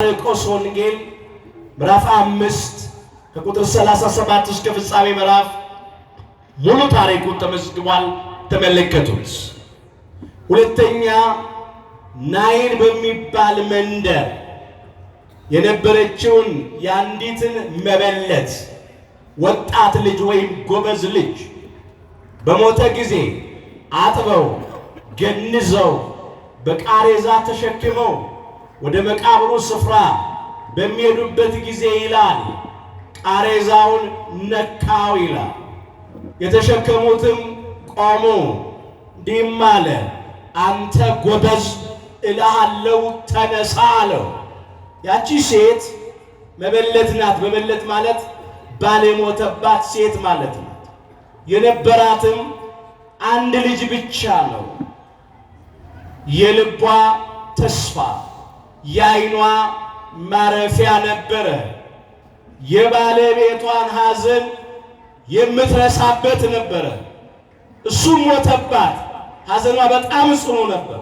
ማርቆስ ወንጌል ምዕራፍ 5 ከቁጥር 37 እስከ ፍጻሜ ምዕራፍ ሙሉ ታሪኩን ተመዝግቧል። ተመለከቱት። ሁለተኛ ናይን በሚባል መንደር የነበረችውን ያንዲትን መበለት ወጣት ልጅ ወይም ጎበዝ ልጅ በሞተ ጊዜ አጥበው ገንዘው በቃሬዛ ተሸክመው ወደ መቃብሩ ስፍራ በሚሄዱበት ጊዜ ይላል ቃሬዛውን ነካው ይላል። የተሸከሙትም ቆሙ፣ እንዲህም አለ፣ አንተ ጎበዝ እልሃለሁ ተነሳ አለው። ያቺ ሴት መበለት ናት። መበለት ማለት ባል የሞተባት ሴት ማለት ናት። የነበራትም አንድ ልጅ ብቻ ነው። የልቧ ተስፋ የዓይኗ ማረፊያ ነበረ። የባለቤቷን ሐዘን የምትረሳበት ነበረ። እሱም ሞተባት። ሐዘኗ በጣም ጽኑ ነበር።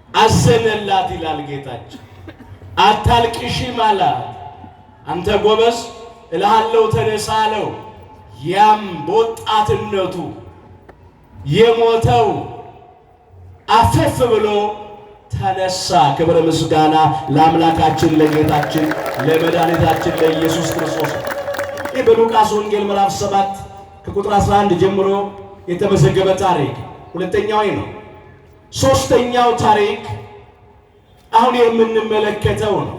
አዘነላት ይላል ጌታችን። አታልቅሺ አላት። አንተ ጎበዝ እልሃለሁ ተነሳ አለው። ያም በወጣትነቱ የሞተው አፈፍ ብሎ ተነሳ። ክብር ምስጋና ለአምላካችን ለጌታችን ለመድኃኒታችን ለኢየሱስ ክርስቶስ። ይህ በሉቃስ ወንጌል ምዕራፍ 7 ከቁጥር 11 ጀምሮ የተመዘገበ ታሪክ ሁለተኛው ነው። ሶስተኛው ታሪክ አሁን የምንመለከተው ነው።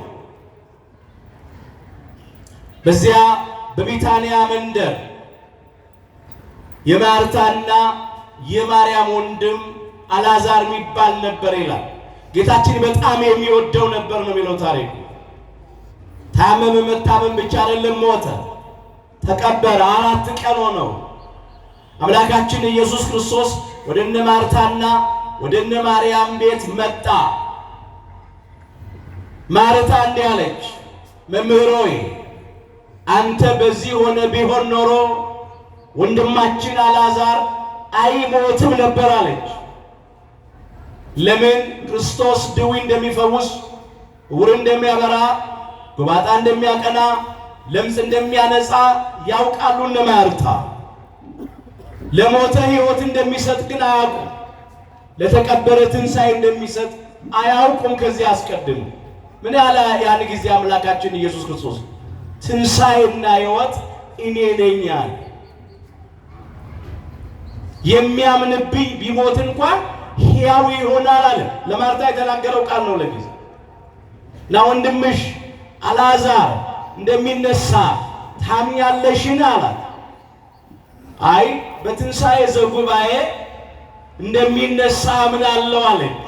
በዚያ በቢታንያ መንደር የማርታና የማርያም ወንድም አልዓዛር የሚባል ነበር ይላል። ጌታችን በጣም የሚወደው ነበር ነው የሚለው ታሪኩ። ታመመ። መታመም ብቻ አይደለም፣ ሞተ፣ ተቀበረ። 4 ቀን ሆነው አምላካችን ኢየሱስ ክርስቶስ ወደ እነ ማርታና ወደ እነ ማርያም ቤት መጣ። ማርታ እንዲህ አለች፣ መምህር ሆይ አንተ በዚህ ሆነ ቢሆን ኖሮ ወንድማችን አልዓዛር አይሞትም ነበር አለች። ለምን? ክርስቶስ ድዊ እንደሚፈውስ፣ ዕውር እንደሚያበራ፣ ጎባጣ እንደሚያቀና፣ ለምጽ እንደሚያነጻ ያውቃሉ እነ ማርታ። ለሞተ ሕይወት እንደሚሰጥ ግን አያውቁም። ለተቀበረ ትንሣኤ እንደሚሰጥ አያውቁም። ከዚህ አስቀድሞ ምን ያለ ያን ጊዜ አምላካችን ኢየሱስ ክርስቶስ ትንሣኤና ሕይወት እኔ ነኝ አለ። የሚያምንብኝ ቢሞት እንኳን ሕያው ይሆናል አለ። ለማርታ የተናገረው ቃል ነው። ለጊዜ እና ወንድምሽ አልዓዛር እንደሚነሳ ታምኛለሽን አላት። አይ በትንሣኤ ዘጉባኤ እንደሚነሳ አምናለሁ አለች።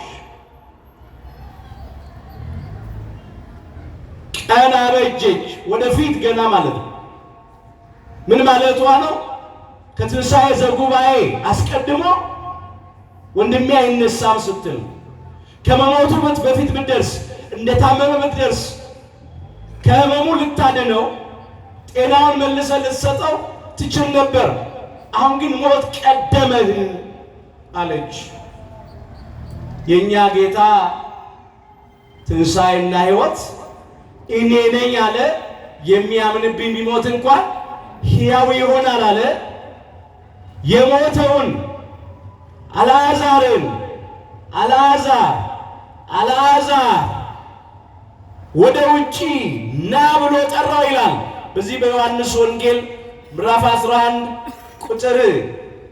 ቀን አበጀች፣ ወደፊት ገና ማለት ነው። ምን ማለቷ ነው? ከትንሣኤ ዘጉባኤ አስቀድሞ ወንድሜ አይነሳም ስትል ከመሞቱ በፊት ብትደርስ፣ እንደታመመ ብትደርስ ከህመሙ ልታድነው ጤናውን መልሰ ልትሰጠው ትችል ነበር። አሁን ግን ሞት ቀደመህ አለች። የእኛ ጌታ ትንሣኤና ሕይወት እኔ ነኝ አለ። የሚያምንብኝ ቢሞት እንኳን ሕያው ይሆናል አለ። የሞተውን አልዓዛርን አልዓዛር ወደ ውጪ ና ብሎ ጠራው ይላል። በዚህ በዮሐንስ ወንጌል ምዕራፍ 11 ቁጥር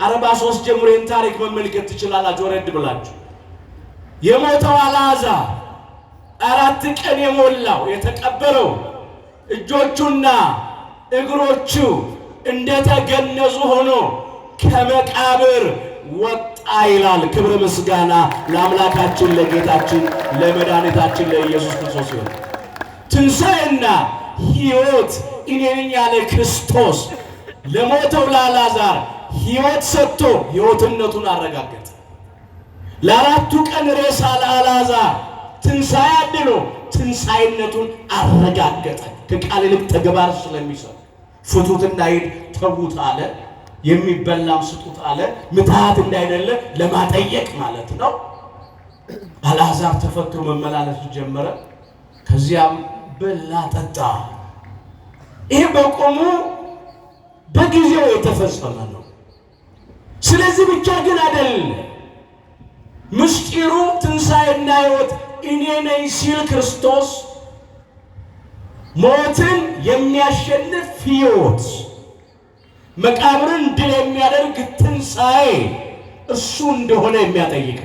43 ጀምሮ ይህን ታሪክ መመልከት ትችላላችሁ። ወረድ ብላችሁ የሞተው አልዓዛር 4 ቀን የሞላው የተቀበረው እጆቹና እግሮቹ እንደተገነዙ ሆኖ ከመቃብር ወጣ ይላል። ክብር ምስጋና ለአምላካችን ለጌታችን ለመድኃኒታችን ለኢየሱስ ክርስቶስ ይሁን። ትንሣኤና ሕይወት እኔ ነኝ ያለ ክርስቶስ ለሞተው ለአልዓዛር ሕይወት ሰጥቶ ሕይወትነቱን አረጋገጠ። ለ4 ቀን ሬሳ ለአልዓዛር ትንሣኤ አድሎ ትንሣኤነቱን አረጋገጠ። ከቃል ይልቅ ተግባር ስለሚሰጥ ፍቱትና ሂድ ተዉት አለ። የሚበላም ስጡት አለ። ምትሃት እንዳይደለ ለማጠየቅ ማለት ነው። አልዓዛር ተፈቶ መመላለስ ጀመረ። ከዚያም በላ ጠጣ። ይሄ በቆሙ በጊዜው የተፈጸመ ነው። ስለዚህ ብቻ ግን አይደለም ምስጢሩ ትንሣኤና ሕይወት እኔ ነኝ ሲል ክርስቶስ ሞትን የሚያሸንፍ ሕይወት፣ መቃብርን ድል የሚያደርግ ትንሣኤ እሱ እንደሆነ የሚያጠይቅ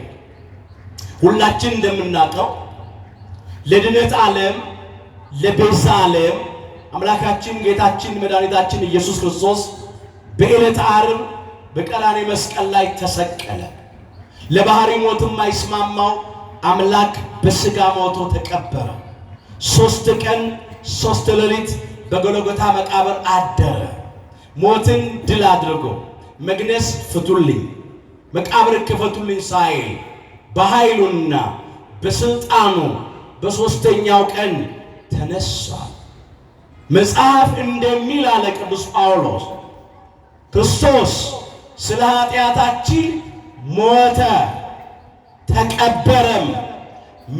ሁላችን እንደምናውቀው ለድነት ዓለም ለቤዛ ዓለም አምላካችን ጌታችን መድኃኒታችን ኢየሱስ ክርስቶስ በዕለተ ዓርብ በቀራንዮ መስቀል ላይ ተሰቀለ። ለባህሪ ሞትም አይስማማው አምላክ በሥጋ ሞቶ ተቀበረ። 3 ቀን 3 ሌሊት በጎልጎታ መቃብር አደረ። ሞትን ድል አድርጎ መግነዝ ፍቱልኝ መቃብር ክፈቱልኝ ሳይል በኃይሉና በስልጣኑ በሦስተኛው ቀን ተነሳ። መጽሐፍ እንደሚል አለ ቅዱስ ጳውሎስ ክርስቶስ ስለ ኃጢአታችን ሞተ ተቀበረም፣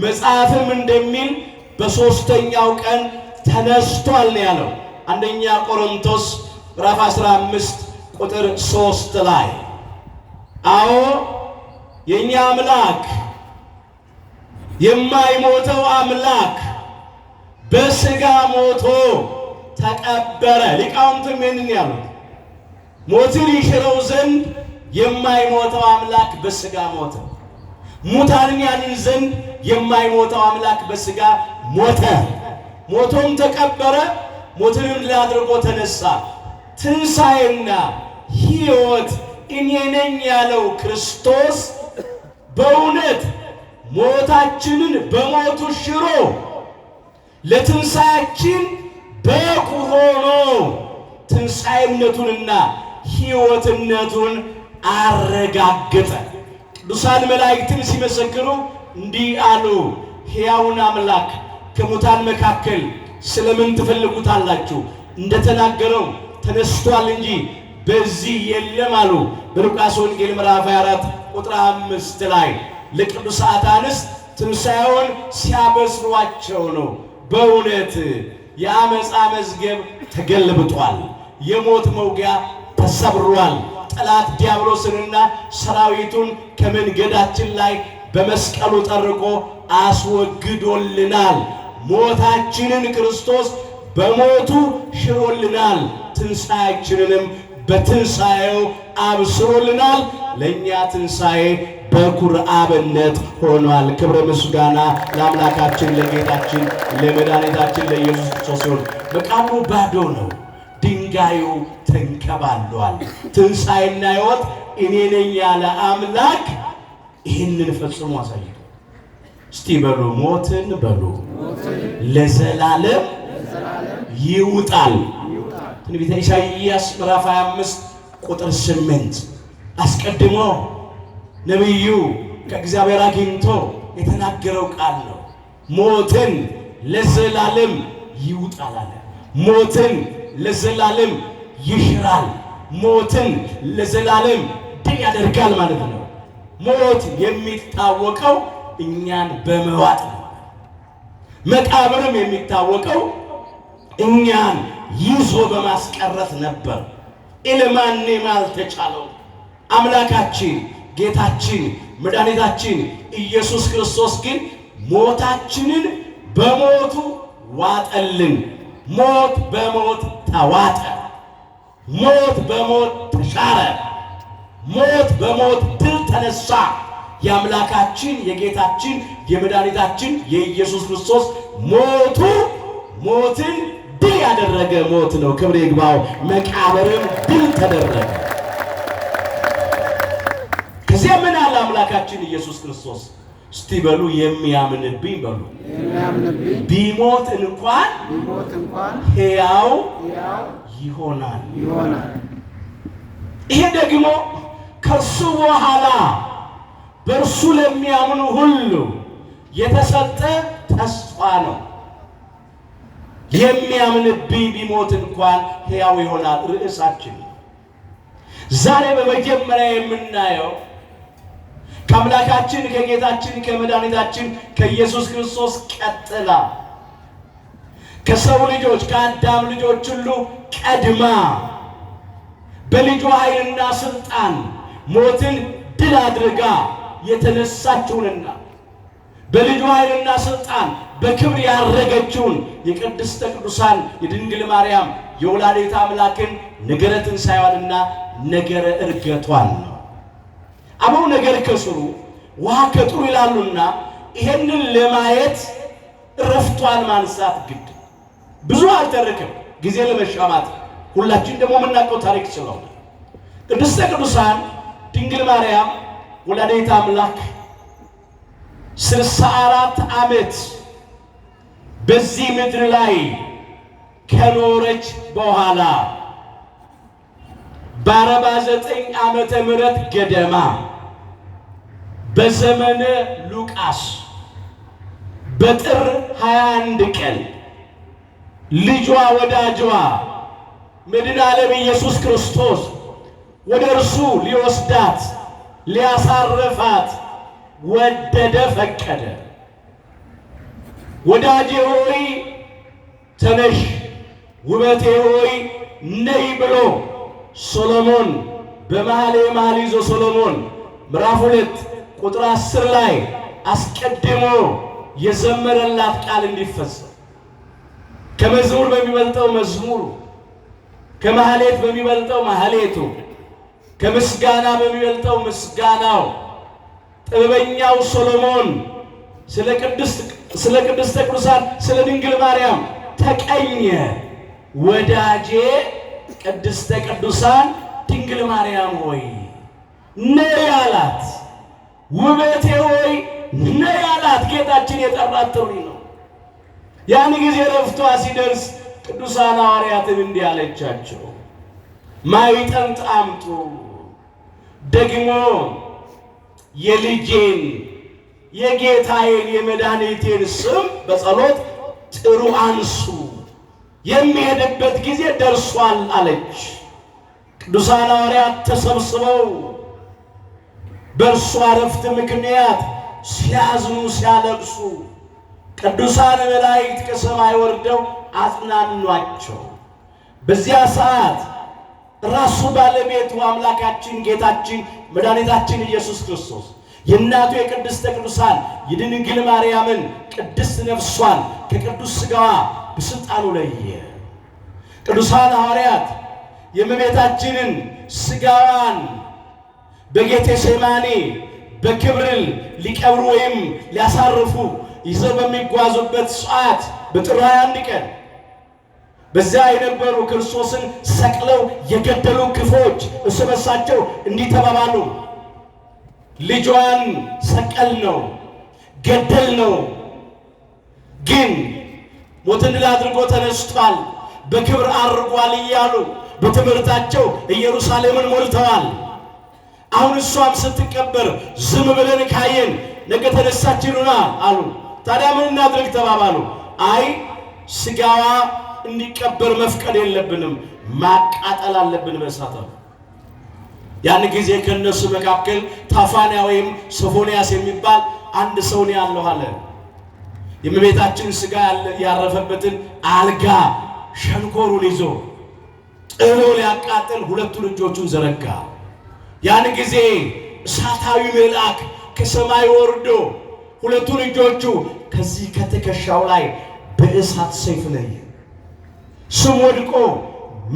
መጽሐፍም እንደሚል በሦስተኛው ቀን ተነስቷል ነው ያለው። አንደኛ ቆሮንቶስ ምዕራፍ 15 ቁጥር 3 ላይ አዎ የኛ አምላክ የማይሞተው አምላክ በሥጋ ሞቶ ተቀበረ። ሊቃውንቱም ይህንን ያሉት ሞትን ይሽረው ዘንድ የማይሞተው አምላክ በሥጋ ሞተ፣ ሙታንን ያድን ዘንድ የማይሞተው አምላክ በሥጋ ሞተ፣ ሞቶም ተቀበረ፣ ሞትንም ድል አድርጎ ተነሳ። ትንሣኤና ሕይወት እኔ ነኝ ያለው ክርስቶስ በእውነት ሞታችንን በሞቱ ሽሮ ለትንሣኤያችን በኩር ሆኖ ትንሣኤነቱንና ሕይወትነቱን አረጋገጠ። ቅዱሳን መላእክትን ሲመሰክሩ እንዲህ አሉ፣ ሕያውን አምላክ ከሙታን መካከል ስለምን ትፈልጉታላችሁ? እንደተናገረው ተነስቷል እንጂ በዚህ የለም አሉ። በሉቃስ ወንጌል ምዕራፍ 24 ቁጥር 5 ላይ ለቅዱሳት አንስት ትንሣኤውን ሲያበስሯቸው ነው። በእውነት የአመፃ መዝገብ ተገልብጧል፣ የሞት መውጊያ ተሰብሯል። ጠላት ዲያብሎስንና ሰራዊቱን ከመንገዳችን ላይ በመስቀሉ ጠርቆ አስወግዶልናል። ሞታችንን ክርስቶስ በሞቱ ሽሮልናል፣ ትንሣኤያችንንም በትንሣኤው አብስሮልናል። ለእኛ ትንሣኤ በኩር አብነት ሆኗል። ክብረ ምስጋና ለአምላካችን ለጌታችን ለመድኃኒታችን ለኢየሱስ ክርስቶስ ሲሆን መቃብሩ ባዶ ነው፣ ድንጋዩ ተንከባሏል። ትንሣኤና ሕይወት እኔ ነኝ ያለ አምላክ ይህንን ፈጽሞ አሳይቶ እስቲ በሉ ሞትን በሉ ለዘላለም ይውጣል። ትንቢተ ኢሳይያስ ምዕራፍ 25 ቁጥር 8 አስቀድሞ ነቢዩ ከእግዚአብሔር አግኝቶ የተናገረው ቃል ነው። ሞትን ለዘላለም ይውጣል አለ። ሞትን ለዘላለም ይሽራል፣ ሞትን ለዘላለም ድል ያደርጋል ማለት ነው። ሞት የሚታወቀው እኛን በመዋጥ ነው። መቃብርም የሚታወቀው እኛን ይዞ በማስቀረት ነበር። ኢለማንም አልተቻለው። አምላካችን ጌታችን መድኃኒታችን ኢየሱስ ክርስቶስ ግን ሞታችንን በሞቱ ዋጠልን። ሞት በሞት ተዋጠ፣ ሞት በሞት ተሻረ፣ ሞት በሞት ድል ተነሳ። የአምላካችን የጌታችን የመድኃኒታችን የኢየሱስ ክርስቶስ ሞቱ ሞትን ድል ያደረገ ሞት ነው። ክብር ይግባው። መቃብርም ድል ተደረገ። ከዚያ ምን አለ አምላካችን ኢየሱስ ክርስቶስ? እስቲ በሉ የሚያምንብኝ በሉ ቢሞት እንኳን ሕያው ይሆናል። ይሄ ደግሞ ከእርሱ በኋላ በእርሱ ለሚያምኑ ሁሉ የተሰጠ ተስፋ ነው። የሚያምንብኝ ቢሞት እንኳን ሕያው ይሆናል ርዕሳችን። ዛሬ በመጀመሪያ የምናየው ከአምላካችን ከጌታችን ከመድኃኒታችን ከኢየሱስ ክርስቶስ ቀጥላ ከሰው ልጆች ከአዳም ልጆች ሁሉ ቀድማ በልጇ ኃይልና ስልጣን ሞትን ድል አድርጋ የተነሳችውንና በልጇ ኃይልና ስልጣን በክብር ያረገችውን የቅድስተ ቅዱሳን የድንግል ማርያም የወላዲተ አምላክን ነገረ ትንሣኤዋንና ነገረ ዕርገቷን ነው። አበው ነገር ከስሩ ውሃ ከጥሩ ይላሉና ይሄንን ለማየት ረፍቷን ማንሳት ግድ። ብዙ አልተረከም ጊዜ ለመሻማት ሁላችን ደግሞ የምናውቀው ታሪክ ስለሆነ ቅድስተ ቅዱሳን ድንግል ማርያም ወላዲተ አምላክ 64 ዓመት በዚህ ምድር ላይ ከኖረች በኋላ በ49 ዓመተ ምህረት ገደማ በዘመነ ሉቃስ በጥር 21 ቀን ልጇ ወዳጇ መድኃኔ ዓለም ኢየሱስ ክርስቶስ ወደ እርሱ ሊወስዳት ሊያሳርፋት ወደደ ፈቀደ። ወዳጄ ሆይ ተነሽ፣ ውበቴ ሆይ ነይ ብሎ ሶሎሞን በመኃልየ መኃልይ ዘሰሎሞን ምዕራፍ 2 ቁጥር 10 ላይ አስቀድሞ የዘመረላት ቃል እንዲፈጸም ከመዝሙር በሚበልጠው መዝሙሩ፣ ከማህሌት በሚበልጠው ማህሌቱ፣ ከምስጋና በሚበልጠው ምስጋናው ጥበበኛው ሶሎሞን ስለ ቅድስተ ቅዱሳን ስለ ድንግል ማርያም ተቀኘ። ወዳጄ ቅድስተ ቅዱሳን ድንግል ማርያም ሆይ ነይ አላት። ውበቴ ሆይ ነይ አላት። ጌታችን የጠራት ጥሪ ነው። ያን ጊዜ ረፍቷ ሲደርስ ቅዱሳን ሐዋርያትን እንዲህ አለቻቸው፣ ማዕጠንት አምጡ፣ ደግሞ የልጄን የጌታዬን የመድኃኒቴን ስም በጸሎት ጥሩ አንሱ፣ የሚሄድበት ጊዜ ደርሷል አለች። ቅዱሳን ሐዋርያት ተሰብስበው በእርሷ ረፍት ምክንያት ሲያዝኑ ሲያለቅሱ ቅዱሳን መላእክት ከሰማይ ወርደው አጽናኗቸው። በዚያ ሰዓት ራሱ ባለቤቱ አምላካችን ጌታችን መድኃኒታችን ኢየሱስ ክርስቶስ የእናቱ የቅድስተ ቅዱሳን የድንግል ማርያምን ቅድስት ነፍሷን ከቅዱስ ሥጋዋ በስልጣኑ ለየ። ቅዱሳን ሐዋርያት የእመቤታችንን ሥጋዋን በጌቴሴማኒ በክብር ሊቀብሩ ወይም ሊያሳርፉ ይዘው በሚጓዙበት ሰዓት በጥር 21 ቀን በዚያ የነበሩ ክርስቶስን ሰቅለው የገደሉ ክፎች እርስ በርሳቸው እንዲህ ተባባሉ፣ ልጇን ሰቀል ነው ገደል ነው፣ ግን ሞትን ድል አድርጎ ተነስቷል፣ በክብር አርጓል እያሉ በትምህርታቸው ኢየሩሳሌምን ሞልተዋል። አሁን እሷም ስትቀበር ዝም ብለን ካየን ነገ ተነሳች ይሉናል አሉ። ታዲያ ምን እናድርግ ተባባሉ። አይ ሥጋዋ እንዲቀበር መፍቀድ የለብንም፣ ማቃጠል አለብን በእሳት። ያን ጊዜ ከነሱ መካከል ታፋንያ ወይም ሶፎንያስ የሚባል አንድ ሰው ነው ያለው አለ። የእመቤታችን ሥጋ ያረፈበትን አልጋ ሸንኮሩን ይዞ ጥሎ ሊያቃጥል ሁለቱን እጆቹን ዘረጋ። ያን ጊዜ እሳታዊ መልአክ ከሰማይ ወርዶ ሁለቱን እጆቹ ከዚህ ከትከሻው ላይ በእሳት ሰይፍ ለየ። ስም ወድቆ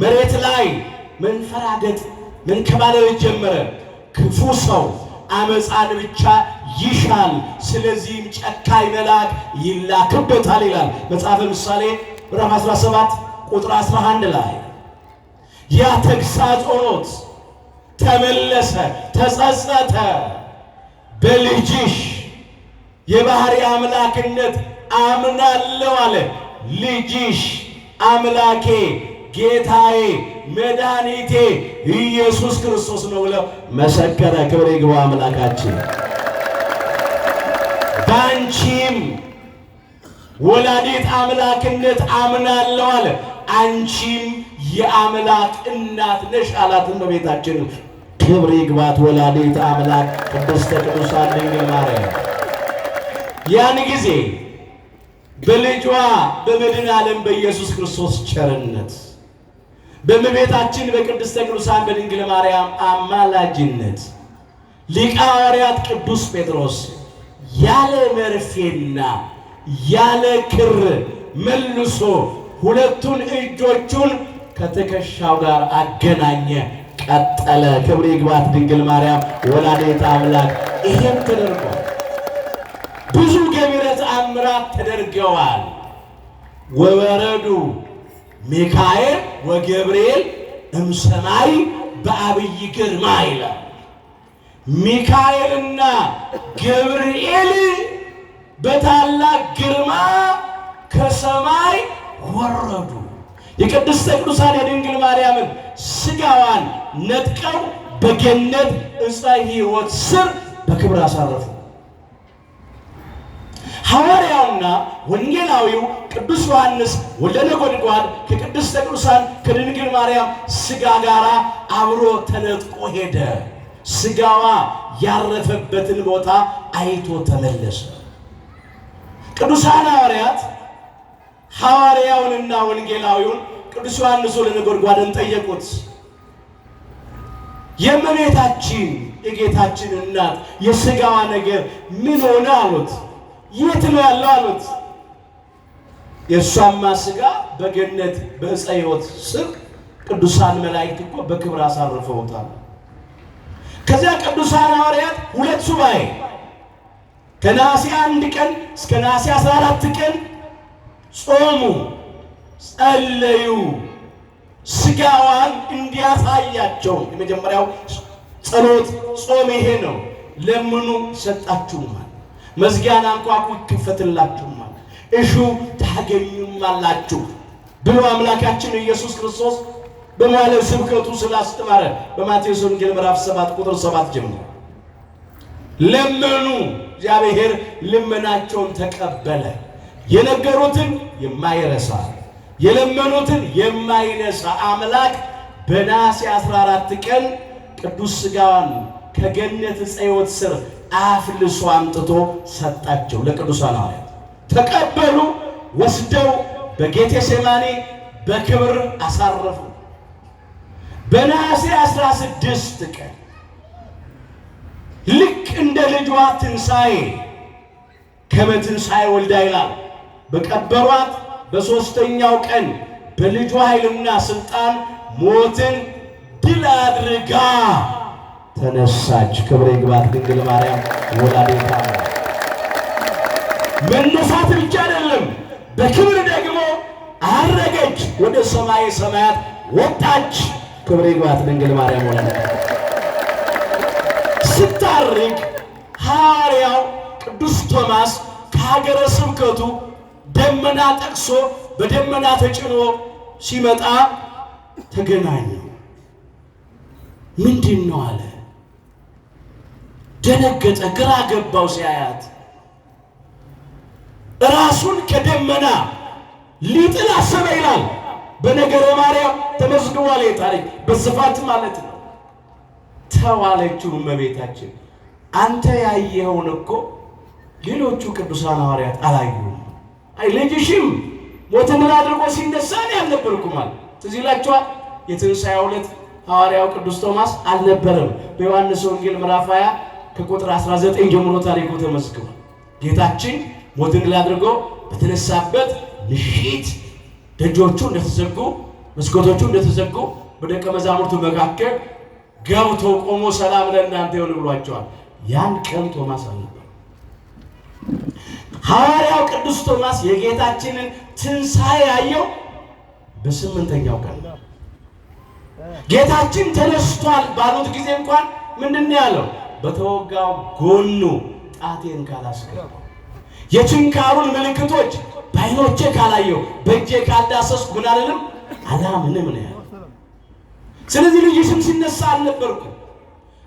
መሬት ላይ መንፈራገጥ መንከባለል ጀመረ። ክፉ ሰው አመፃን ብቻ ይሻል፣ ስለዚህም ጨካኝ መልአክ ይላክበታል ይላል መጽሐፈ ምሳሌ ምዕራፍ 17 ቁጥር 11 ላይ። ያ ተግሣጽ ሆኖት ተመለሰ፣ ተጸጸተ። በልጅሽ የባህሪ አምላክነት አምናለሁ አለ። ልጅሽ አምላኬ ጌታዬ መድኃኒቴ ኢየሱስ ክርስቶስ ነው ብለው መሰከረ። ክብር ይግባ አምላካችን። ባንቺም ወላዲት አምላክነት አምናለሁ አለ። አንቺም የአምላክ እናት ነሽ አላት እመቤታችን። ክብር ይግባት ወላዲት አምላክ ቅድስተ ቅዱሳን ድንግል ማርያም። ያን ጊዜ በልጇ በመድኃኔ ዓለም በኢየሱስ ክርስቶስ ቸርነት በእመቤታችን በቅድስተ ቅዱሳን በድንግል ማርያም አማላጅነት ሊቀ ሐዋርያት ቅዱስ ጴጥሮስ ያለ መርፌና ያለ ክር መልሶ ሁለቱን እጆቹን ከትከሻው ጋር አገናኘ፣ ቀጠለ። ክብር ይግባት ድንግል ማርያም ወላዲተ አምላክ። ይሄም ተደርጓል። ብዙ ገቢረ ተአምራት ተደርገዋል። ወወረዱ ሚካኤል ወገብርኤል እምሰማይ በአብይ ግርማ ይላል። ሚካኤልና ገብርኤል በታላቅ ግርማ ከሰማይ ወረዱ። የቅድስተ ቅዱሳን የድንግል ማርያምን ሥጋዋን ነጥቀው በገነት ዕፀ ሕይወት ስር በክብር አሳረፉ። ሐዋርያውና ወንጌላዊው ቅዱስ ዮሐንስ ወልደ ነጎድጓድ ከቅድስተ ቅዱሳን ከድንግል ማርያም ሥጋ ጋር አብሮ ተነጥቆ ሄደ። ሥጋዋ ያረፈበትን ቦታ አይቶ ተመለሰ። ቅዱሳን ሐዋርያት ሐዋርያውንና ወንጌላዊውን ቅዱስ ዮሐንስ ወልደ ነጎድጓድን ጠየቁት። የእመቤታችን የጌታችን እናት የሥጋዋ ነገር ምን ሆነ አሉት። የት ነው ያለው አሉት። የእሷማ ሥጋ በገነት በዕፀ ሕይወት ስር ቅዱሳን መላእክት እኮ በክብር አሳርፈውታል። ከዚያ ቅዱሳን ሐዋርያት 2 ሱባኤ ከነሐሴ 1 ቀን እስከ ነሐሴ 14 ቀን ጾሙ፣ ጸለዩ። ሥጋዋን እንዲያሳያቸው የመጀመሪያው ጸሎት ጾም ይሄ ነው። ለምኑ ይሰጣችሁማል፣ መዝጊያን አንኳኩ ይከፈትላችሁማል፣ እሹ ታገኙማላችሁ ብሎ አምላካችን ኢየሱስ ክርስቶስ በመዋዕለ ስብከቱ ስላስተማረ በማቴዎስ ወንጌል ምዕራፍ 7 ቁጥር 7 ጀምሮ ለመኑ፣ እግዚአብሔር ልመናቸውን ተቀበለ። የነገሩትን የማይረሳ የለመኑትን የማይነሳ አምላክ በነሐሴ 14 ቀን ቅዱስ ሥጋዋን ከገነት ዕፀ ሕይወት ስር አፍልሶ አምጥቶ ሰጣቸው። ለቅዱሳን ሐዋርያት ተቀበሉ። ወስደው በጌቴሴማኒ በክብር አሳረፉ። በነሐሴ 16 ቀን ልክ እንደ ልጇ ትንሣኤ ከመ ትንሣኤ ወልዳ ይላል በቀበሯት በሦስተኛው ቀን በልጇ ኃይልና ሥልጣን ሞትን ድል አድርጋ ተነሳች። ክብር ይግባት ድንግል ማርያም ወላዲተ አምላክ። መነሳት ብቻ አይደለም፣ በክብር ደግሞ አረገች፣ ወደ ሰማየ ሰማያት ወጣች። ክብር ይግባት ድንግል ማርያም ወላዲተ አምላክ። ስታርግ ሐዋርያው ቅዱስ ቶማስ ከሀገረ ስብከቱ ደመና ጠቅሶ በደመና ተጭኖ ሲመጣ ተገናኙ። ምንድን ነው አለ። ደነገጠ፣ ግራ ገባው ሲያያት። ራሱን ከደመና ሊጥል አሰበ ይላል በነገረ ማርያም ተመዝግቧል። ታሪክ በስፋት ማለት ነው። ተዋለችው እመቤታችን፣ አንተ ያየኸውን እኮ ሌሎቹ ቅዱሳን ሐዋርያት አላዩም። አይ ልጅሽም ሞትን አድርጎ ሲነሳ እኔ አልነበርኩም አለ። ትዝ ይላችኋል። የትንሣኤው ዕለት ሐዋርያው ቅዱስ ቶማስ አልነበረም። በዮሐንስ ወንጌል ምዕራፍ 20 ከቁጥር 19 ጀምሮ ታሪኩ ተመዝግቧል። ጌታችን ሞትን አድርጎ በተነሳበት ምሽት ደጆቹ እንደተዘጉ መስኮቶቹ እንደተዘጉ በደቀ መዛሙርቱ መካከል ገብቶ ቆሞ ሰላም ለእናንተ ይሁን ብሏቸዋል። ያን ቀን ቶማስ አልነበረም። ሐዋርያው ቅዱስ ቶማስ የጌታችንን ትንሣኤ ያየው በ8ኛው ቀን። ጌታችን ተነስቷል ባሉት ጊዜ እንኳን ምንድን ነው ያለው? በተወጋው ጎኑ ጣቴን ካላስገባው፣ የችንካሩን ምልክቶች በዓይኖቼ ካላየው፣ በእጄ ካልዳሰስኩ ምን አልልም አላምንም ነው ያለው። ስለዚህ ልጅሽም ሲነሳ አልነበርኩም፣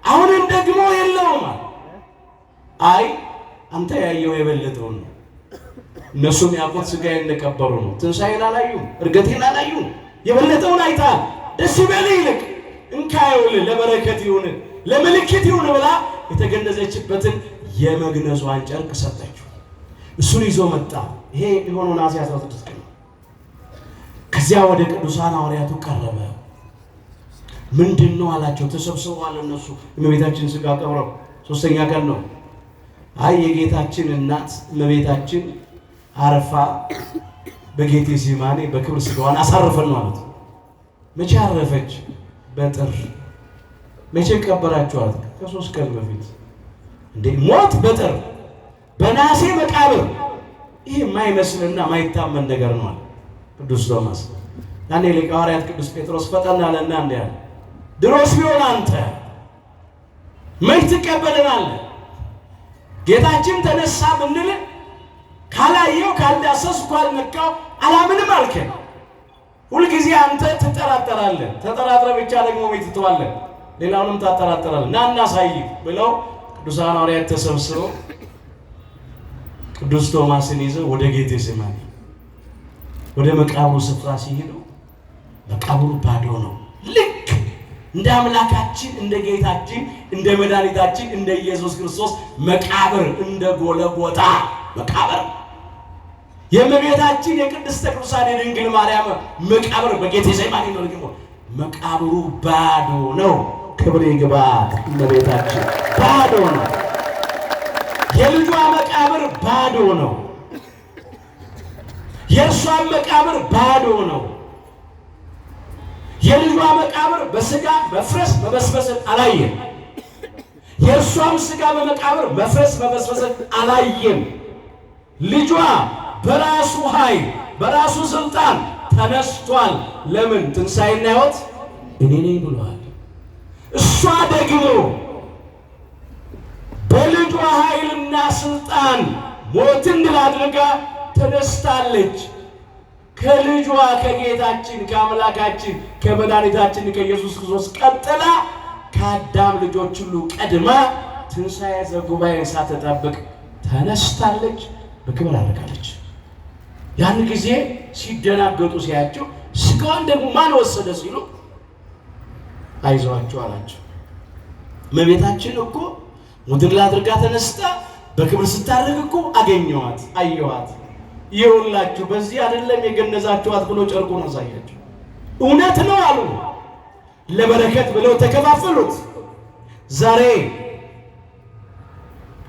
አሁንም ደግሞ የለውም። አይ አንተ ያየው የበለጠውን ነው። እነሱም ያውቁት ሥጋዬን እንደቀበሩ ነው። ትንሣኤን አላዩም፣ እርገቴን አላዩም። የበለጠውን አይታል። ደስ ይበልህ ይልቅ እንካየውልህ ለበረከት ይሁን ለምልክት ይሁን ብላ የተገነዘችበትን የመግነዟን ጨርቅ ሰጠችው። እሱን ይዞ መጣ። ይሄ የሆነው ነሐሴ 16 ቀን። ከዚያ ወደ ቅዱሳን ሐዋርያቱ ቀረበ። ምንድነው አላቸው። ተሰብስበዋል እነሱ እመቤታችን ሥጋ ቀብረው 3ኛ ቀን ነው። አይ የጌታችን እናት እመቤታችን አረፋ በጌቴሴማኒ በክብር ሥጋዋን አሳርፈን ማለት ነው። መቼ አረፈች? በጥር። መቼ ቀበራችኋት? ከ3 ቀን በፊት። እንዴ ሞት በጥር በነሐሴ መቃብር! ይሄ የማይመስልና የማይታመን ነገር ነው። ቅዱስ ቶማስ ያኔ ሊቀ ሐዋርያት ቅዱስ ጴጥሮስ ፈጠን አለና እንዲህ አለ፣ ድሮስ ቢሆን አንተ መች ትቀበለናለህ? ጌታችን ተነሳ ብንል ካላየው ካልዳሰስኩ ካልነካው አላምንም አልከን። ሁልጊዜ አንተ ትጠራጠራለህ። ተጠራጥረህ ብቻ ደግሞ ወይ ትተዋለህ፣ ሌላውንም ታጠራጥራለህ። ና እናሳይህ ብለው ቅዱሳን ሐዋርያት ተሰብስበው ቅዱስ ቶማስን ይዘው ወደ ጌቴሴማኒ ወደ መቃብሩ ስፍራ ሲሄዱ መቃብሩ ባዶ ነው። ልክ እንደ አምላካችን እንደ ጌታችን እንደ መድኃኒታችን እንደ ኢየሱስ ክርስቶስ መቃብር እንደ ጎለጎታ መቃብር የእመቤታችን የቅድስተ ቅዱሳን የድንግል ማርያም መቃብር በጌቴሴማኒ ነው። ደግሞ መቃብሩ ባዶ ነው። ክብር ይግባት እመቤታችን። ባዶ ነው። የልጇ መቃብር ባዶ ነው። የእርሷም መቃብር ባዶ ነው። የልጇ መቃብር በስጋ መፍረስ መበስበስን አላየም። የእርሷም ስጋ በመቃብር መፍረስ መበስበስን አላየም። ልጇ በራሱ ኃይል በራሱ ስልጣን ተነስቷል። ለምን? ትንሣኤና ሕይወት እኔ ነኝ ብሏል። እሷ ደግሞ በልጇ ኃይልና ስልጣን ሞትን ድል አድርጋ ተነስታለች። ከልጇ ከጌታችን ከአምላካችን ከመድኃኒታችን ከኢየሱስ ክርስቶስ ቀጥላ ከአዳም ልጆች ሁሉ ቀድማ ትንሣኤ ዘጉባኤን ሳትጠብቅ ተነስታለች፣ በክብር አድርጋለች። ያን ጊዜ ሲደናገጡ ሲያቸው ሥጋዋን ደግሞ ማን ወሰደ ሲሉ አይዟችሁ አላቸው። እመቤታችን እኮ ሞትን ድል አድርጋ ተነስታ በክብር ስታደርግ እኮ አገኘኋት፣ አየኋት። ይኸውላችሁ በዚህ አይደለም የገነዛችኋት ብሎ ጨርቁን አሳያቸው። እውነት ነው አሉ። ለበረከት ብለው ተከፋፈሉት። ዛሬ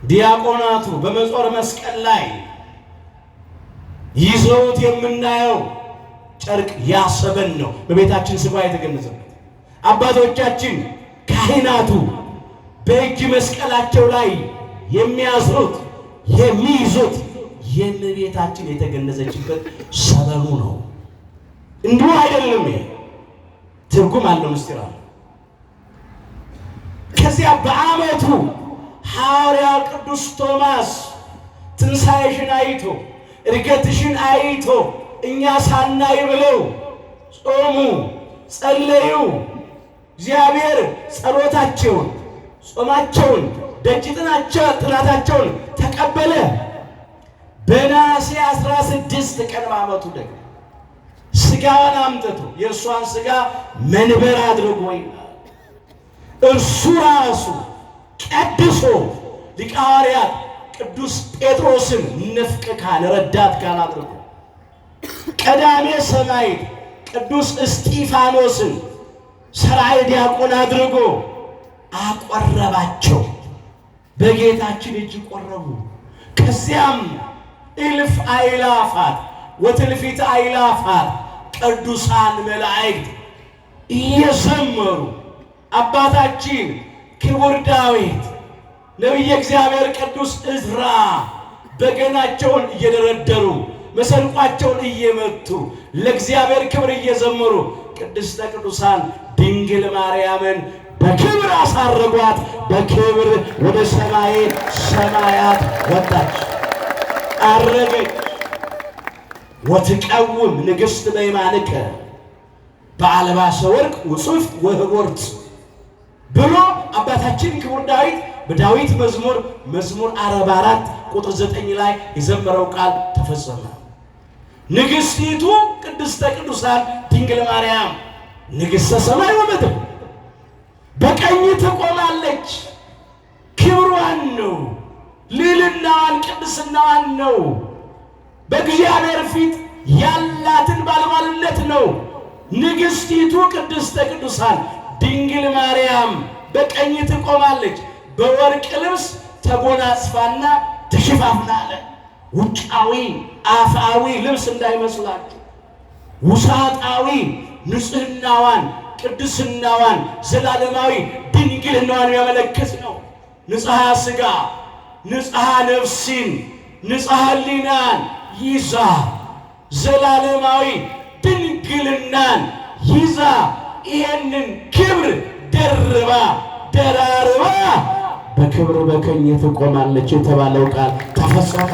ዲያቆናቱ በመጾር መስቀል ላይ ይዘውት የምናየው ጨርቅ ያሰበን ነው። በቤታችን ሥጋ የተገነዘበት አባቶቻችን ካህናቱ በእጅ መስቀላቸው ላይ የሚያስሩት የሚይዙት የእመቤታችን የተገነዘችበት ሰበኑ ነው። እንዲሁ አይደለም። ትርጉም አለው፣ ምስጢር አለው። ከዚያ በዓመቱ ሐዋርያው ቅዱስ ቶማስ ትንሣኤሽን አይቶ እርገትሽን አይቶ እኛ ሳናይ ብለው ጾሙ፣ ጸለዩ። እግዚአብሔር ጸሎታቸውን፣ ጾማቸውን፣ ደጅ ጥናታቸውን ተቀበለ። በነሐሴ 16 ቀን በዓመቱ ደግሞ ሥጋዋን አምጥቶ የእርሷን ሥጋ መንበር አድርጎ እርሱ ራሱ ቀድሶ ሊቀ ሐዋርያት ቅዱስ ጴጥሮስን ንፍቅ ካህን ረዳት ካህን አድርጎ ቀዳሜ ሰማዕት ቅዱስ እስጢፋኖስን ሠራየ ዲያቆን አድርጎ አቆረባቸው። በጌታችን እጅ ቆረቡ። ከዚያም እልፍ አእላፋት ወትልፊት አእላፋት ቅዱሳን መላእክት እየዘመሩ አባታችን ክቡር ዳዊት፣ ነቢየ እግዚአብሔር ቅዱስ ዕዝራ በገናቸውን እየደረደሩ መሰንቋቸውን እየመቱ ለእግዚአብሔር ክብር እየዘመሩ ቅድስተ ቅዱሳን ድንግል ማርያምን በክብር አሳረጓት። በክብር ወደ ሰማይ ሰማያት ወጣች፣ አረገች። ወትቀውም ንግሥት በየማንከ በአልባሰ ወርቅ ውጹፍ ወኅቡርት ብሎ አባታችን ክቡር ዳዊት በዳዊት መዝሙር 44 ቁጥር 9 ላይ የዘመረው ቃል ተፈጸመ። ንግሥቲቱ ቅድስተ ቅዱሳን ድንግል ማርያም ንግሥተ ሰማይ ወምድር በቀኝ ትቆማለች። ክብሯን ነው፣ ልዕልናዋን፣ ቅድስናዋን ነው። በእግዚአብሔር ፊት ያላትን ባለሟልነት ነው። ንግሥቲቱ ቅድስተ ቅዱሳን ድንግል ማርያም በቀኝ ትቆማለች። በወርቅ ልብስ ተጎናጽፋና ተሸፋፍና አለ። ውጫዊ አፋዊ ልብስ እንዳይመስላችሁ፣ ውሳጣዊ ንጽሕናዋን፣ ቅድስናዋን፣ ዘላለማዊ ድንግልናዋን የሚያመለክት ነው። ንጽሐ ሥጋ፣ ንጽሐ ነፍስን፣ ንጽሐ ሕሊናን ይዛ ዘላለማዊ ድንግልናን ይዛ ይሄንን ክብር ደርባ ደራርባ በክብር በቀኝ ትቆማለች የተባለው ቃል ተፈጸመ።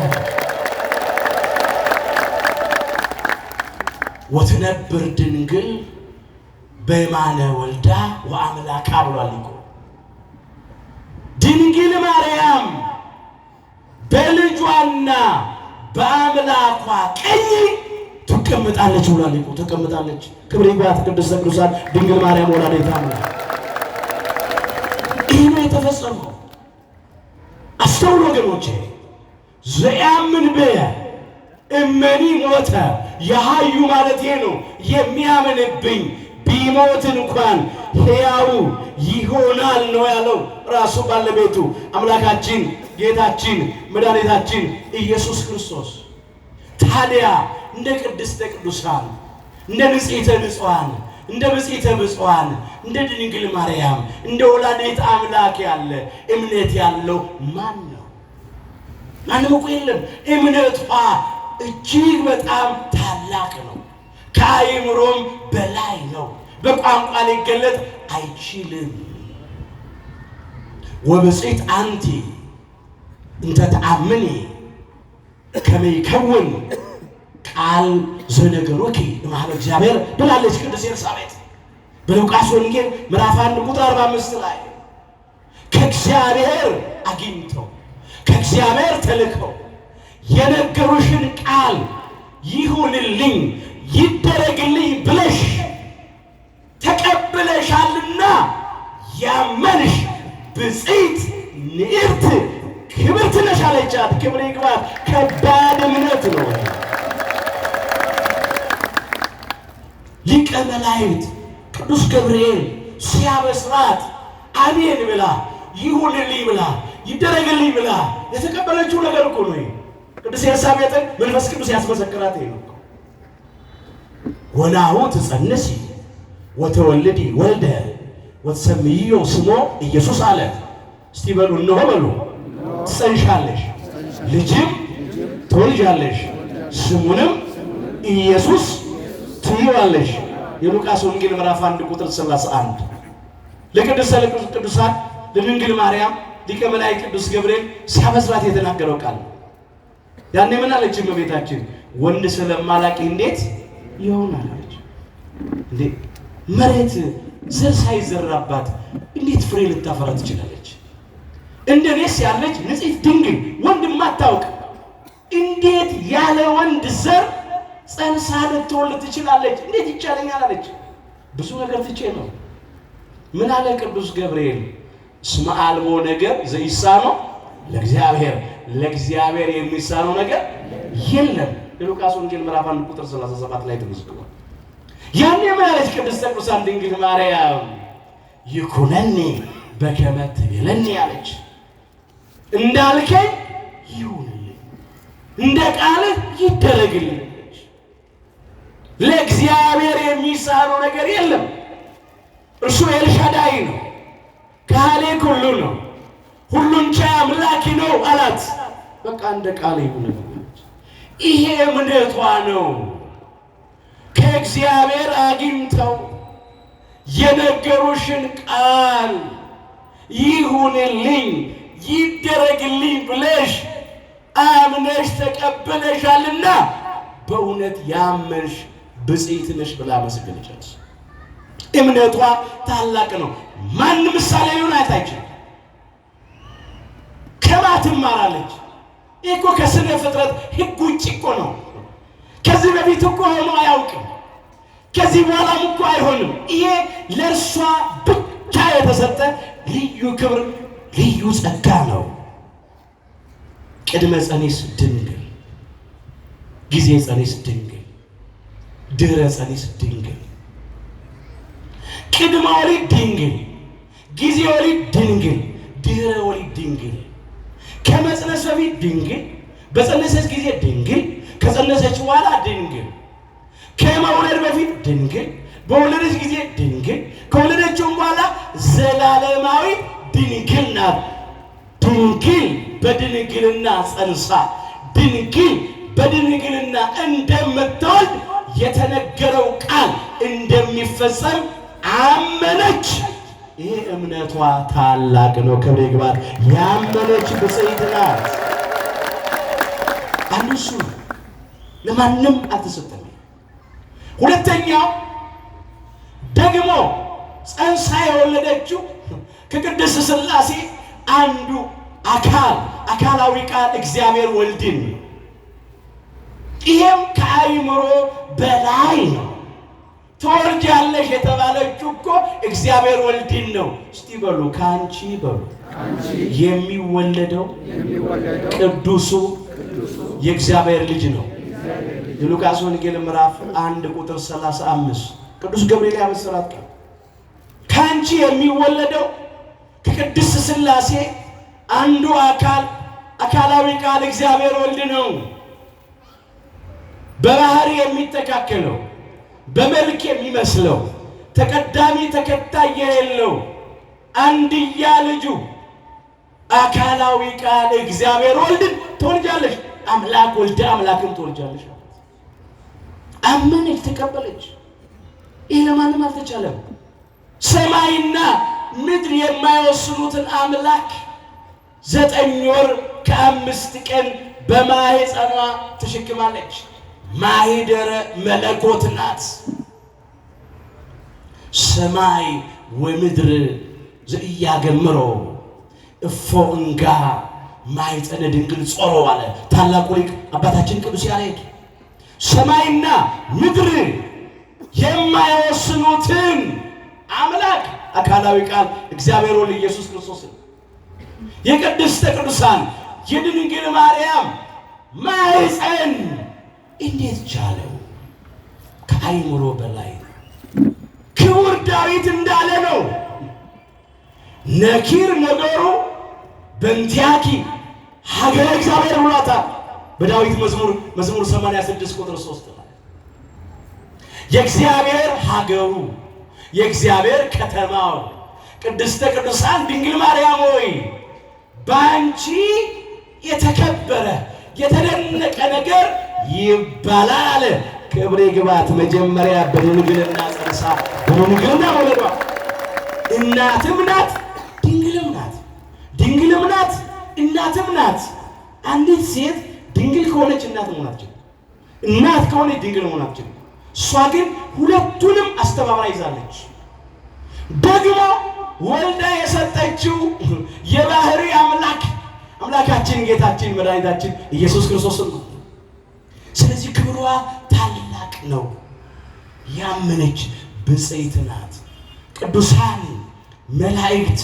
ወትነብር ድንግል በየማነ ወልዳ ወአምላካ ብሏል እኮ። ድንግል ማርያም በልጇና በአምላኳ ቀኝ ትቀመጣለች ብሏል እኮ። ተቀምጣለች። ክብር ይግባት ቅድስተ ቅዱሳን ድንግል ማርያም ወላዲተ አምላክ። ይህ ነው የተፈጸመው። አስተውሉ ወገኖቼ። ዘያምን በየ እመኒ ሞተ የሃዩ ማለት ይሄ ነው። የሚያምንብኝ ቢሞት እንኳን ሕያው ይሆናል ነው ያለው ራሱ ባለቤቱ አምላካችን ጌታችን መድኃኒታችን ኢየሱስ ክርስቶስ። ታዲያ እንደ ቅድስተ ቅዱሳን እንደ ንጽሕተ ንጹሐን እንደ ብጽዕተ ብፁዓን እንደ ድንግል ማርያም እንደ ወላዲተ አምላክ ያለ እምነት ያለው ማን ነው? ማንም እኮ የለም። እምነቷ እጅግ በጣም ታላቅ ነው። ከአእምሮም በላይ ነው። በቋንቋ ሊገለጥ አይችልም። ወብጽዕት አንቲ እንተ ተአምኒ ከመ ይከውን ቃል ዘነገሮኪ እምኀበ እግዚአብሔር ብላለች ቅድስት ኤልሳቤጥ በሉቃስ ወንጌል ምዕራፍ 1 ቁጥር 45 ላይ። ከእግዚአብሔር አግኝተው ከእግዚአብሔር ተልከው የነገሩሽን ቃል ይሁንልኝ ይደረግልኝ ብለሽ ተቀብለሻልና ያመንሽ ብጽዕት ንዕርት ክብርት ነሽ አለቻት። ክብር ይግባት። ከባድ እምነት ነው። ሊቀ መላእክት ቅዱስ ገብርኤል ሲያበስራት አሜን ብላ ይሁንልኝ ብላ ይደረግልኝ ብላ የተቀበለችው ነገር እኮ ነው። ቅድስት ኤልሳቤጥን መንፈስ ቅዱስ ያስመሰክራት ይሄ ነው። ወናሁ ትጸንሲ ወተወልዲ ወልደ ወትሰምይዮ ስሞ ኢየሱስ አለ። እስቲ በሉ እነሆ በሉ። ትጸንሻለሽ፣ ልጅም ትወልጃለሽ፣ ስሙንም ኢየሱስ ትይዋለሽ። የሉቃስ ወንጌል ምዕራፍ 1 ቁጥር 31። ለቅድስተ ቅዱሳን ለድንግል ማርያም ሊቀ መላእክት ቅዱስ ገብርኤል ሲያበስራት የተናገረው ቃል ያኔ ምን አለች እመቤታችን? ወንድ ስለማላቂ እንዴት ይሆናል አለች። እንዴ መሬት ዘር ሳይዘራባት እንዴት ፍሬ ልታፈራ ትችላለች? እንደኔስ ያለች ንጽሕት ድንግል ወንድ ማታውቅ እንዴት ያለ ወንድ ዘር ጸንሳ ልትወልድ ትችላለች? እንዴት ይቻለኛል አለች። ብዙ ነገር ትቼ ነው። ምን አለ ቅዱስ ገብርኤል? እስመ አልቦ ነገር ዘይሳነው ለእግዚአብሔር፣ ለእግዚአብሔር የሚሳነው ነገር የለም። የሉቃስ ወንጌል ምዕራፍ 1 ቁጥር 37 ላይ ተመዝግቧል። ያኔ ምን አለች ቅድስተ ቅዱሳን ድንግል ማርያም? ይኩነኒ በከመ ትቤለኒ አለች። እንዳልከኝ ይሁንልኝ፣ እንደ ቃልህ ይደረግልኝ። ለእግዚአብሔር የሚሳነው ነገር የለም። እርሱ ኤልሻዳይ ነው፣ ካህሌ ሁሉ ነው፣ ሁሉን ቻይ አምላኪ ነው አላት። በቃ እንደ ቃል ይሁንልኝ። ይሄ እምነቷ ነው። ከእግዚአብሔር አግኝተው የነገሩሽን ቃል ይሁንልኝ ይደረግልኝ ብለሽ አምነሽ ተቀበለሻልና በእውነት ያመንሽ ብጽዕት ነሽ ብላ መሰገነቻት። እምነቷ ታላቅ ነው። ማንም ምሳሌ ሊሆን አይችልም። ከማን ትማራለች? እኮ ከስነ ፍጥረት ሕግ ውጭ እኮ ነው። ከዚህ በፊት እኮ ሆኖ አያውቅም። ከዚህ በኋላም እኮ አይሆንም። ይሄ ለእርሷ ብቻ የተሰጠ ልዩ ክብር፣ ልዩ ጸጋ ነው። ቅድመ ጸኒስ ድንግል ጊዜ ጸኒስ ድንግል፣ ድህረ ጸኒስ ድንግል፣ ቅድመ ወሊድ ድንግል፣ ጊዜ ወሊድ ድንግል፣ ድህረ ወሊድ ድንግል፣ ከመጽነስ በፊት ድንግል፣ በጸነሰች ጊዜ ድንግል፣ ከጸነሰች በኋላ ድንግል፣ ከመውለድ በፊት ድንግል፣ በወለደች ጊዜ ድንግል፣ ከወለደችውም በኋላ ዘላለማዊ ድንግል ናት። ድንግል በድንግልና ጸንሳ ድንግል በድንግልና እንደምትወልድ የተነገረው ቃል እንደሚፈጸም አመነች። ይሄ እምነቷ ታላቅ ነው። ክብር ይግባት። ያመነች ብፅዕት ናት። አንዱ እሱ ለማንም አልተሰጠም። ሁለተኛው ደግሞ ጸንሳ የወለደችው ከቅድስት ሥላሴ አንዱ አካላዊ ቃል እግዚአብሔር ወልድን፣ ይሄም ከአእምሮ በላይ ነው። ትወልጃለሽ የተባለችው እኮ እግዚአብሔር ወልድን ነው። እስቲ በሉ ካንቺ በሉ የሚወለደው ቅዱሱ የእግዚአብሔር ልጅ ነው። የሉቃስ ወንጌል ምዕራፍ 1 ቁጥር 35 ቅዱስ ገብርኤል ያበሰራት ቃል ካንቺ የሚወለደው ከቅድስት ሥላሴ አንዱ አካላዊ ቃል እግዚአብሔር ወልድ ነው። በባህሪ የሚተካከለው፣ በመልክ የሚመስለው፣ ተቀዳሚ ተከታይ የሌለው አንድያ ልጁ አካላዊ ቃል እግዚአብሔር ወልድን ትወልጃለሽ። አምላክ ወልደ አምላክን ትወልጃለሽ። አመነች፣ ተቀበለች። ይህ ለማንም አልተቻለም። ሰማይና ምድር የማይወስኑትን አምላክ 9 ወር ከ5 ቀን በማህፀኗ ተሸክማለች። ማኅደረ መለኮት ናት። ሰማይ ወምድር ዘኢያገምሮ እፎ እንጋ ማኅፀነ ድንግል ጾሮ አለ ታላቁ ሊቅ አባታችን ቅዱስ ያሬድ። ሰማይና ምድር የማይወስኑትን አምላክ አካላዊ ቃል እግዚአብሔር ወልድ ኢየሱስ ክርስቶስ የቅድስተ ቅዱሳን የድንግል ማርያም ማኅፀን እንዴት ቻለው? ከአእምሮ በላይ ነው። ክቡር ዳዊት እንዳለ ነው ነኪር ነገሩ በእንቲአኪ ሀገረ እግዚአብሔር ብሏታል። በዳዊት መዝሙር 86 ቁጥር 3 ላይ የእግዚአብሔር ሀገሩ የእግዚአብሔር ከተማው ቅድስተ ቅዱሳን ድንግል ማርያም ሆይ በአንቺ የተከበረ የተደነቀ ነገር ይባላል። ክብር ይግባት። መጀመሪያ በድንግልና ጸንሳ በድንግልና ወለዷ። እናትም ናት ድንግልም ናት፣ ድንግልም ናት እናትም ናት። አንዲት ሴት ድንግል ከሆነች እናት መሆን አትችልም፣ እናት ከሆነች ድንግል መሆን አትችልም። እሷ ግን ሁለቱንም አስተባብራ ይዛለች። ደግሞ ወልዳ የሰጠችው የባህሪ አምላካችን ጌታችን መድኃኒታችን ኢየሱስ ክርስቶስ ነው። ስለዚህ ክብሯ ታላቅ ነው። ያመነች ብፅዕት ናት። ቅዱሳን መላእክት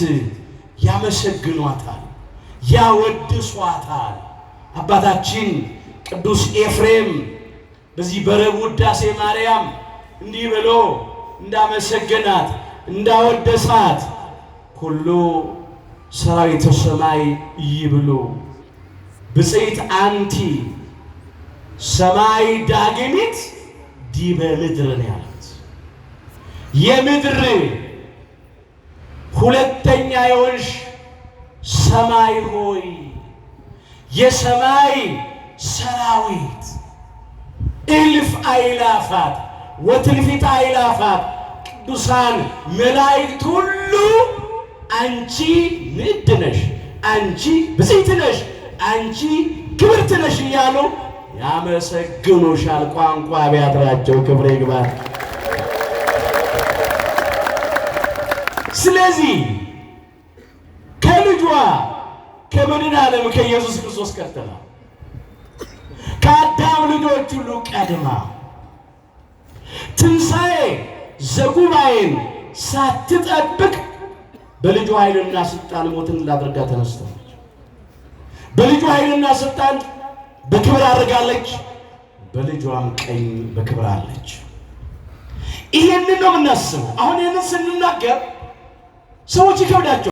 ያመሰግኗታል፣ ያወድሷታል። አባታችን ቅዱስ ኤፍሬም በዚህ በረቡዕ ውዳሴ ማርያም እንዲህ ብሎ እንዳመሰገናት እንዳወደሳት ሁሉ ሰራዊተ ሰማይ ይብሉ ብፅዕት አንቲ ሰማይ ዳግሚት ዲበ ምድር ነው ያሉት። የምድር ሁለተኛ የሆንሽ ሰማይ ሆይ የሰማይ ሰራዊት እልፍ አእላፋት ወትልፊት አእላፋት ቅዱሳን መላእክት ሁሉ አንቺ ንዕድ ነሽ፣ አንቺ ብፅዕት ነሽ፣ አንቺ ክብርት ነሽ እያሉ ያመሰግኑሻል። ቋንቋ ቢያጥራቸው ክብር ይግባል። ስለዚህ ከልጇ ከመድኃኔ ዓለም ከኢየሱስ ክርስቶስ ቀጥላ ከአዳም ልጆች ሁሉ ቀድማ ትንሣኤ ዘጉባኤን ሳትጠብቅ በልጁ ኃይልና ስልጣን ሞትን ላድርጋ ተነስተዋለች። በልጁ ኃይልና ስልጣን በክብር አድርጋለች። በልጇም ቀኝ በክብር አለች። ይሄንን ነው የምናስበው። አሁን ይሄንን ስንናገር ሰዎች ይከብዳቸው